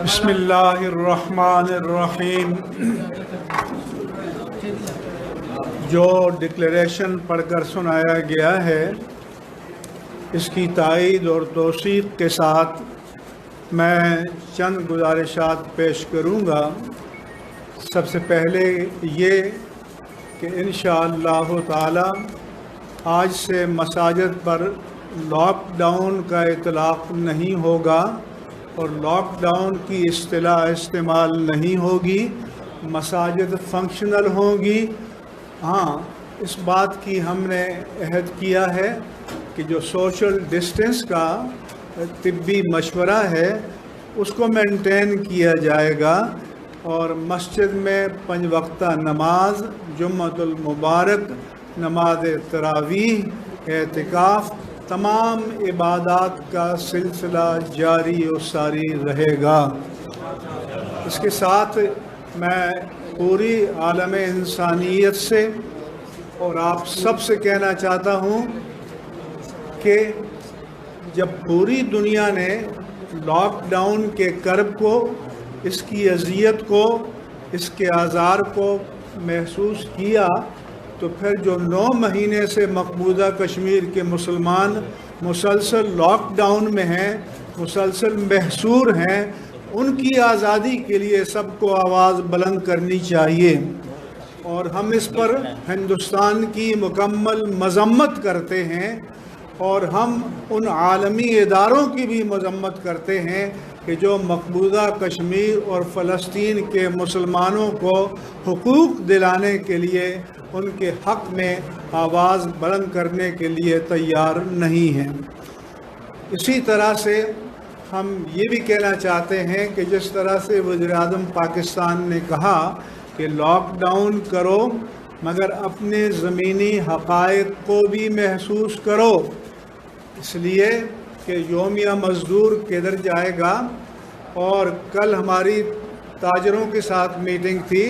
بسم اللہ الرحمن الرحیم۔ جو ڈکلیریشن پڑھ کر سنایا گیا ہے اس کی تائید اور توثیق کے ساتھ میں چند گزارشات پیش کروں گا۔ سب سے پہلے یہ کہ انشاءاللہ تعالی آج سے مساجد پر لاک ڈاؤن کا اطلاق نہیں ہوگا اور لاک ڈاؤن کی اصطلاح استعمال نہیں ہوگی، مساجد فنکشنل ہوں گی۔ ہاں، اس بات کی ہم نے عہد کیا ہے کہ جو سوشل ڈسٹنس کا طبی مشورہ ہے اس کو مینٹین کیا جائے گا، اور مسجد میں 5 وقتہ نماز، جمعۃ المبارک، نماز تراویح، اعتکاف، تمام عبادات کا سلسلہ جاری و ساری رہے گا۔ اس کے ساتھ میں پوری عالم انسانیت سے اور آپ سب سے کہنا چاہتا ہوں کہ جب پوری دنیا نے لاک ڈاؤن کے کرب کو، اس کی اذیت کو، اس کے آزار کو محسوس کیا، تو پھر جو 9 مہینے سے مقبوضہ کشمیر کے مسلمان مسلسل لاک ڈاؤن میں ہیں، مسلسل محصور ہیں، ان کی آزادی کے لیے سب کو آواز بلند کرنی چاہیے، اور ہم اس پر ہندوستان کی مکمل مذمت کرتے ہیں، اور ہم ان عالمی اداروں کی بھی مذمت کرتے ہیں کہ جو مقبوضہ کشمیر اور فلسطین کے مسلمانوں کو حقوق دلانے کے لیے، ان کے حق میں آواز بلند کرنے کے لیے تیار نہیں ہیں۔ اسی طرح سے ہم یہ بھی کہنا چاہتے ہیں کہ جس طرح سے وزیر اعظم پاکستان نے کہا کہ لاک ڈاؤن کرو مگر اپنے زمینی حقائق کو بھی محسوس کرو، اس لیے کہ یومیہ مزدور کدھر جائے گا۔ اور کل ہماری تاجروں کے ساتھ میٹنگ تھی،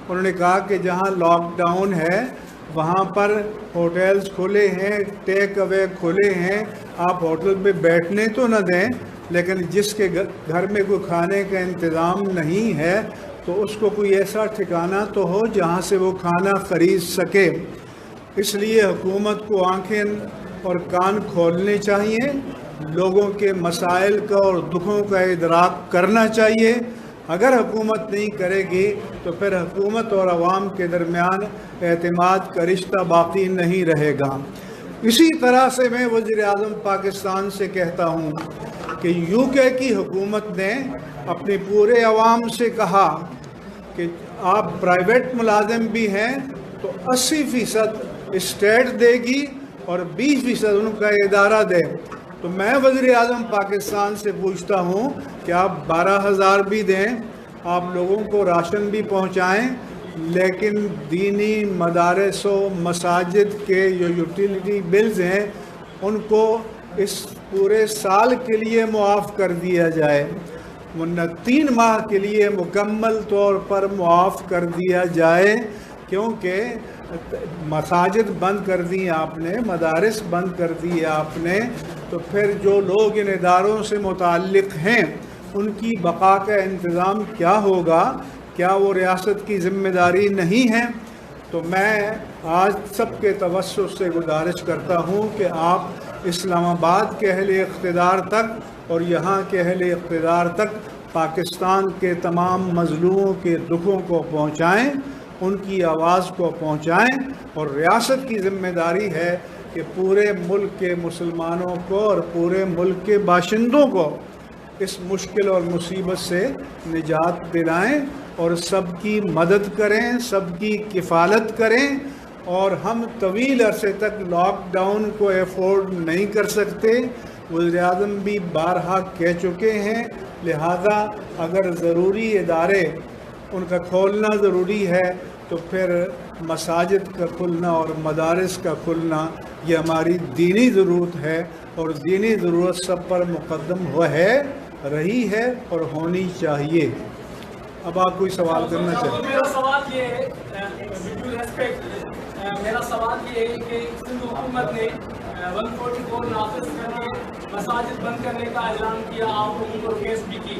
انہوں نے کہا کہ جہاں لاک ڈاؤن ہے وہاں پر ہوٹلز کھلے ہیں، ٹیک اوے کھلے ہیں، آپ ہوٹل پہ بیٹھنے تو نہ دیں، لیکن جس کے گھر میں کوئی کھانے کا انتظام نہیں ہے تو اس کو کوئی ایسا ٹھکانہ تو ہو جہاں سے وہ کھانا خرید سکے۔ اس لیے حکومت کو آنکھیں اور کان کھولنے چاہیے، لوگوں کے مسائل کا اور دکھوں کا ادراک کرنا چاہیے۔ اگر حکومت نہیں کرے گی تو پھر حکومت اور عوام کے درمیان اعتماد کا رشتہ باقی نہیں رہے گا۔ اسی طرح سے میں وزیر اعظم پاکستان سے کہتا ہوں کہ UK کی حکومت نے اپنے پورے عوام سے کہا کہ آپ پرائیویٹ ملازم بھی ہیں تو 80% اسٹیٹ دے گی اور 20% ان کا ادارہ دے۔ تو میں وزیر اعظم پاکستان سے پوچھتا ہوں کہ آپ 12,000 بھی دیں، آپ لوگوں کو راشن بھی پہنچائیں، لیکن دینی مدارس و مساجد کے جو یوٹیلیٹی بلز ہیں ان کو اس پورے سال کے لیے معاف کر دیا جائے، ورنہ 3 ماہ کے لیے مکمل طور پر معاف کر دیا جائے، کیونکہ مساجد بند کر دی آپ نے، مدارس بند کر دی آپ نے، تو پھر جو لوگ ان اداروں سے متعلق ہیں ان کی بقا کا انتظام کیا ہوگا؟ کیا وہ ریاست کی ذمہ داری نہیں ہے؟ تو میں آج سب کے توسط سے گزارش کرتا ہوں کہ آپ اسلام آباد کے اہل اقتدار تک اور یہاں کے اہل اقتدار تک پاکستان کے تمام مظلوموں کے دکھوں کو پہنچائیں، ان کی آواز کو پہنچائیں، اور ریاست کی ذمہ داری ہے کہ پورے ملک کے مسلمانوں کو اور پورے ملک کے باشندوں کو اس مشکل اور مصیبت سے نجات دلائیں اور سب کی مدد کریں، سب کی کفالت کریں۔ اور ہم طویل عرصے تک لاک ڈاؤن کو افورڈ نہیں کر سکتے، وزیر اعظم بھی بارہا کہہ چکے ہیں، لہذا اگر ضروری ادارے ان کا کھولنا ضروری ہے تو پھر مساجد کا کھلنا اور مدارس کا کھلنا یہ ہماری دینی ضرورت ہے، اور دینی ضرورت سب پر مقدم ہے، رہی ہے اور ہونی چاہیے۔ اب آپ کوئی سوال کرنا چاہیں؟ میرا سوال یہ ہے کہ سندھ حکومت نے 144 نافذ کر کے مساجد بند کرنے کا اعلان کیا، آپ لوگوں کو کیس بھی کی،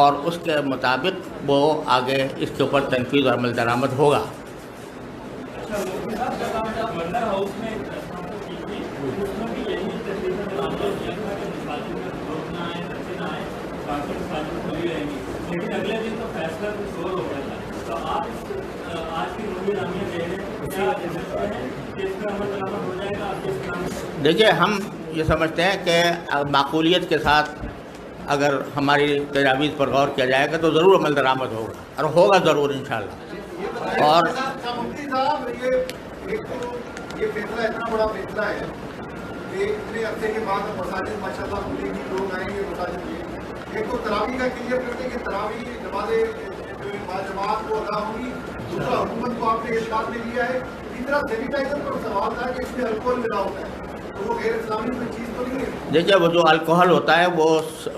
اور اس کے مطابق وہ آگے اس کے اوپر تنفیذ اور عمل درآمد ہوگا۔ لیکن اگلے دن تو فیصلہ کچھ اور ہو گیا تھا، تو آپ آج کی روزی رامیاں دے رہے ہیں، کیا آپ سمجھتے ہیں کہ اس کا عمل درآمد ہو جائے گا آپ کے اسلام میں؟ دیکھیے، ہم یہ سمجھتے ہیں کہ معقولیت کے ساتھ اگر ہماری تجاویز پر غور کیا جائے گا تو ضرور عمل درآمد ہوگا، اور ہوگا ضرور انشاءاللہ۔ اور مفتی صاحب، یہ فیصلہ اتنا بڑا فیصلہ ہے کہ اتنے عرصے کے بعد مساجد ماشاء اللہ کھلیں گی، لوگ آئیں گے مساجد میں۔ ایک تو تراویح کا کلیئر کرتے کہ تراویح نمازیں جماعت کو ادا ہوگی، دوسرا حکومت کو آپ نے ارشاد میں لیا ہے، تیسرا سینیٹائزر پر سوال تھا کہ اس میں الکوہل ملا ہوتا ہے، تو وہ غیر اسلامی کوئی چیز تو نہیں ہے؟ دیکھیے، وہ جو الکوہل ہوتا ہے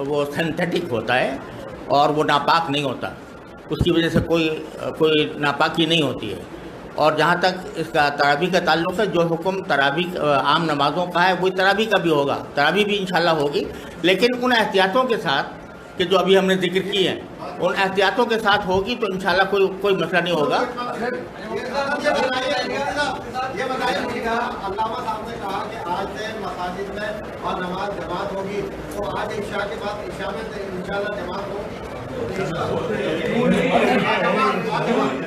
وہ سینتھیٹک ہوتا ہے اور وہ ناپاک نہیں ہوتا، اس کی وجہ سے کوئی ناپاکی نہیں ہوتی ہے۔ اور جہاں تک اس کا تراویح کا تعلق ہے، جو حکم تراویح عام نمازوں کا ہے وہی تراویح کا بھی ہوگا، تراویح بھی انشاءاللہ ہوگی، لیکن ان احتیاطوں کے ساتھ کہ جو ابھی ہم نے ذکر کی ہیں، ان احتیاطوں کے ساتھ ہوگی تو انشاءاللہ کوئی مسئلہ نہیں ہوگا۔ یہ بتائیے مجھے گا، علامہ صاحب نے کہا کہ آج سے مساجد میں اور نماز جماعت ہوگی، تو آج عشاء کے بعد عشاء میں انشاءاللہ جماعت ہوگی؟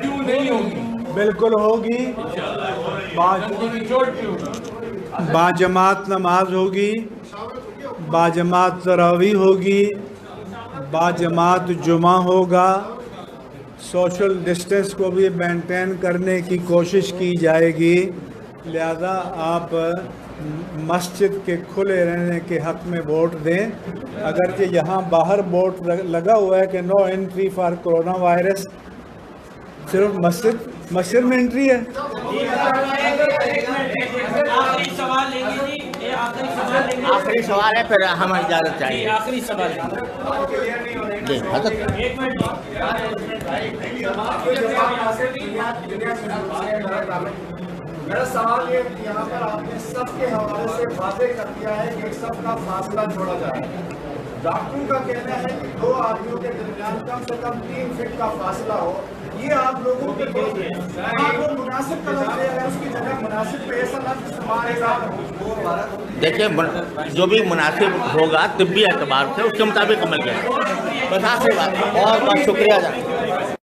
کیوں نہیں ہوگی؟ بالکل ہوگی، باجماعت نماز ہوگی، باجماعت تراویح ہوگی، باجماعت جمعہ ہوگا، سوشل ڈسٹینس کو بھی مینٹین کرنے کی کوشش کی جائے گی، لہذا آپ مسجد کے کھلے رہنے کے حق میں ووٹ دیں۔ اگرچہ یہاں باہر بورڈ لگا ہوا ہے کہ no entry for corona virus, صرف مسجد میں انٹری ہے۔ آخری سوال ہے، پھر ہم اجازت چاہیے۔ آخری سوال جی حضرت، میرا سوال یہ یہاں پر آپ نے سب کے حوالے سے واضح کر دیا ہے کہ سب کا فاصلہ چھوڑا جائے۔ ڈاکٹروں کا کہنا ہے کہ دو آدمیوں کے درمیان کم سے کم 3 فٹ کا فاصلہ ہو، یہ آپ لوگوں کے آپ کو مناسب کا لفظ ہے، اس کی جگہ مناسب پہ ایسا لفظ استعمال ہے۔ دیکھیے، جو بھی مناسب ہوگا طبی اعتبار سے اس کے مطابق عمل کریں، بس آخری بات۔ بہت بہت شکریہ جناب۔